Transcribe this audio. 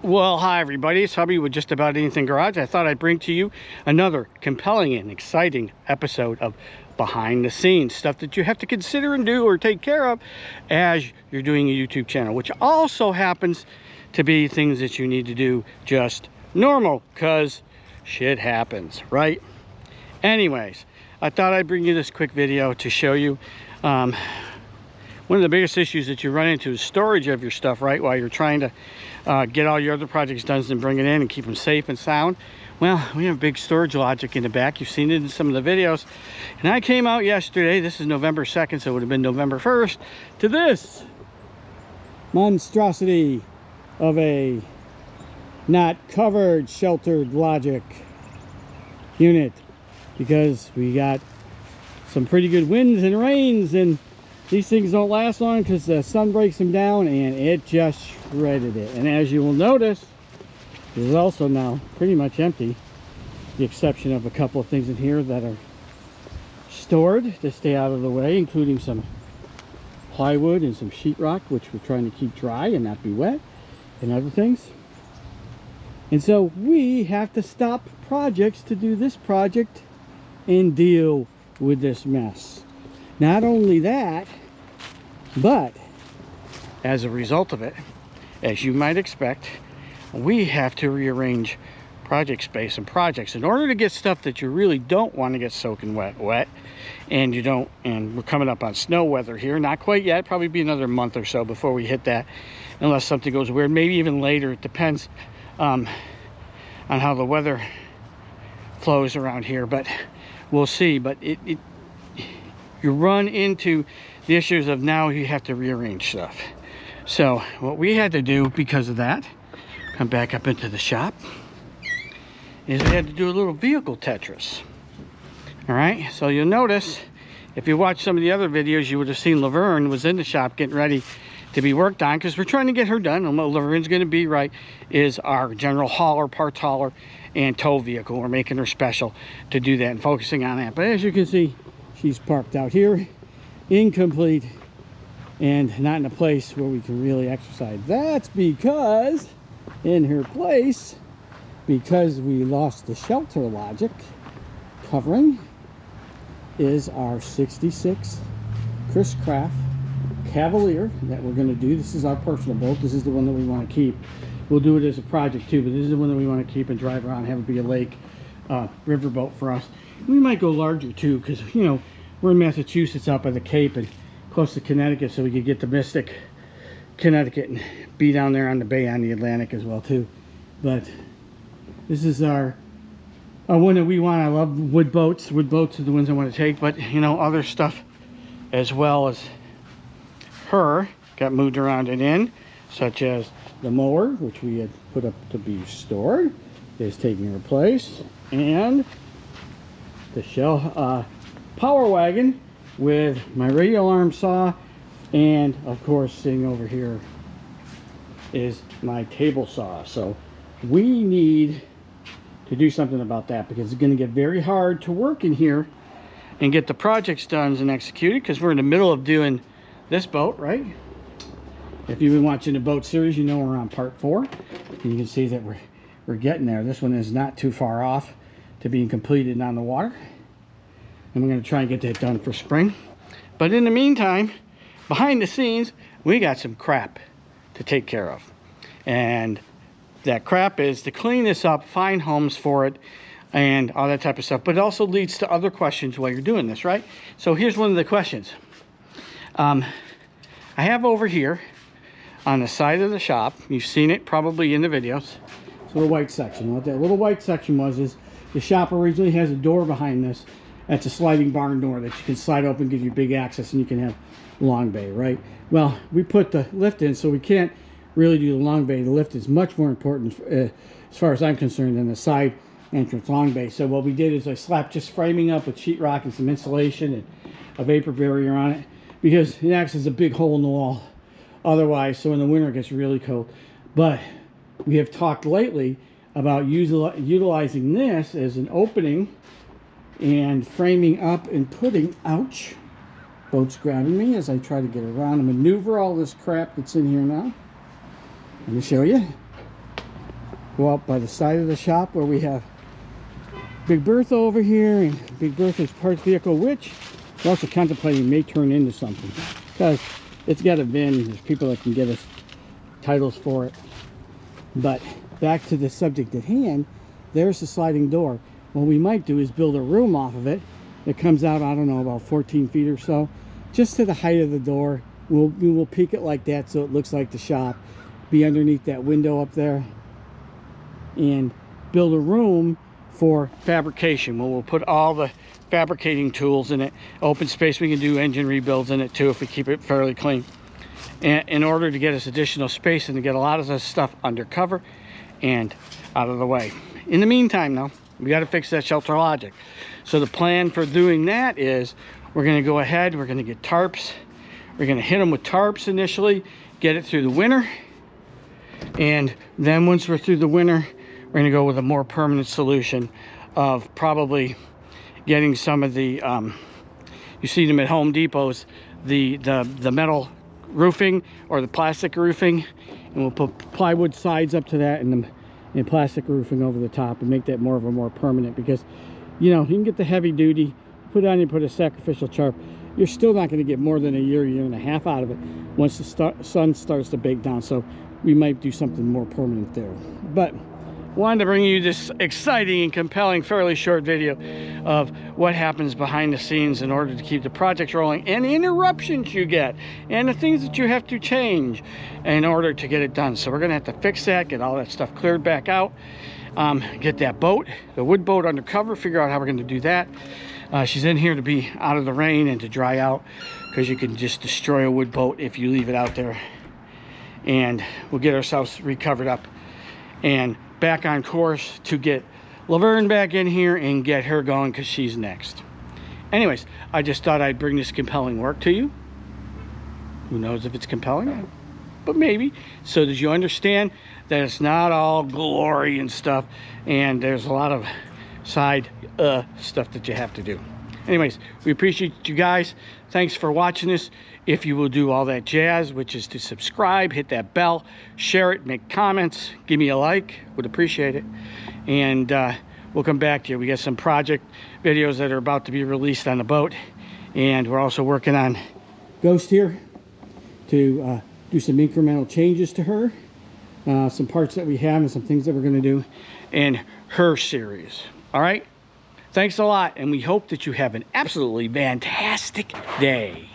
Well, hi everybody, it's Hubby with Just About Anything Garage. I thought I'd bring to you another compelling and exciting episode of behind the scenes, stuff that you have to consider and do or take care of as you're doing a YouTube channel, which also happens to be things that you need to do just normal, because shit happens, right? Anyways, I thought I'd bring you this quick video to show you one of the biggest issues that you run into is storage of your stuff, right? While you're trying to get all your other projects done and bring it in and keep them safe and sound. Well, we have big storage logic in the back. You've seen it in some of the videos. And I came out yesterday, this is November 2nd, so it would have been November 1st, to this monstrosity of a not covered, sheltered logic unit. Because we got some pretty good winds and rains, and these things don't last long because the sun breaks them down, and it just shredded it. And as you will notice, this is also now pretty much empty, with the exception of a couple of things in here that are stored to stay out of the way, including some plywood and some sheetrock, which we're trying to keep dry and not be wet, and other things. And so we have to stop projects to do this project and deal with this mess. Not only that, but as a result of it, as you might expect, we have to rearrange project space and projects in order to get stuff that you really don't want to get soaking wet, and you don't. And we're coming up on snow weather here, not quite yet, probably be another month or so before we hit that, unless something goes weird, maybe even later. It depends on how the weather flows around here, but we'll see. But you run into the issues of now you have to rearrange stuff. So what we had to do because of that, come back up into the shop, is we had to do a little vehicle Tetris. All right, so you'll notice, if you watch some of the other videos, you would have seen Laverne was in the shop getting ready to be worked on, because we're trying to get her done. And what Laverne's going to be, right, is our general hauler, parts hauler, and tow vehicle. We're making her special to do that and focusing on that. But as you can see, she's parked out here, incomplete, and not in a place where we can really exercise. That's because in her place, because we lost the shelter logic covering, is our 66 Chris Craft Cavalier that we're going to do. This is our personal boat. This is the one that we want to keep. We'll do it as a project too, but this is the one that we want to keep and drive around, have it be a lake river boat for us. We might go larger too, because you know we're in Massachusetts, out by the Cape and close to Connecticut, so we could get to Mystic, Connecticut, and be down there on the bay on the Atlantic as well too. But this is our one that we want. I love wood boats. Wood boats are the ones I want to take, but you know, other stuff as well as her got moved around and in, such as the mower, which we had put up to be stored, is taking her place, and the Shell power wagon with my radial arm saw, and of course sitting over here is my table saw. So we need to do something about that, because it's going to get very hard to work in here and get the projects done and executed, because we're in the middle of doing this boat, right? If you've been watching the boat series, you know we're on part 4, and you can see that we're getting there. This one is not too far off to being completed on the water, and we're going to try and get that done for spring. But in the meantime, behind the scenes, we got some crap to take care of, and that crap is to clean this up, find homes for it, and all that type of stuff. But it also leads to other questions while you're doing this, right? So here's one of the questions. I have over here on the side of the shop, you've seen it probably in the videos, it's a little white section. What that little white section was is the shop originally has a door behind this. That's a sliding barn door that you can slide open, give you big access, and you can have long bay, right? Well, we put the lift in, so we can't really do the long bay. The lift is much more important as far as I'm concerned than the side entrance long bay. So what we did is I slapped just framing up with sheetrock and some insulation and a vapor barrier on it, because it acts as a big hole in the wall otherwise, so in the winter it gets really cold. But we have talked lately about utilizing this as an opening and framing up and putting, ouch, boat's grabbing me as I try to get around and maneuver all this crap that's in here now. Let me show you. go up by the side of the shop where we have Big Bertha over here, and Big Bertha's parts vehicle, which we're also contemplating may turn into something, because it's got a VIN. There's people that can get us titles for it. But back to the subject at hand, there's the sliding door. What we might do is build a room off of it that comes out, I don't know, about 14 feet or so, just to the height of the door. We'll peak it like that so it looks like the shop, be underneath that window up there, and build a room for fabrication, where we'll put all the fabricating tools in it. Open space, we can do engine rebuilds in it too if we keep it fairly clean. And in order to get us additional space and to get a lot of this stuff undercover and out of the way. In the meantime, though, we got to fix that shelter logic. So the plan for doing that is we're going to go ahead, we're going to get tarps. We're going to hit them with tarps initially, get it through the winter. And then once we're through the winter, we're going to go with a more permanent solution of probably getting some of the, you see them at Home Depots, the metal roofing or the plastic roofing, and we'll put plywood sides up to that and plastic roofing over the top and make that more of a more permanent, because you know, you can get the heavy duty, put on, you put a sacrificial tarp, you're still not going to get more than a year and a half out of it once the sun starts to bake down. So we might do something more permanent there. But wanted to bring you this exciting and compelling, fairly short video of what happens behind the scenes in order to keep the projects rolling, and the interruptions you get, and the things that you have to change in order to get it done. So we're going to have to fix that, get all that stuff cleared back out, get that boat, the wood boat, under cover, figure out how we're going to do that. She's in here to be out of the rain and to dry out, because you can just destroy a wood boat if you leave it out there. And we'll get ourselves recovered up and back on course to get Laverne back in here and get her going, because she's next. Anyways, I just thought I'd bring this compelling work to you. Who knows if it's compelling, but maybe, so that you understand that it's not all glory and stuff, and there's a lot of side stuff that you have to do. Anyways, we appreciate you guys. Thanks for watching this. If you will do all that jazz, which is to subscribe, hit that bell, share it, make comments, give me a like, would appreciate it. And we'll come back to you. We got some project videos that are about to be released on the boat, and we're also working on Ghost here to do some incremental changes to her, some parts that we have and some things that we're going to do in her series. All right, thanks a lot, and we hope that you have an absolutely fantastic day.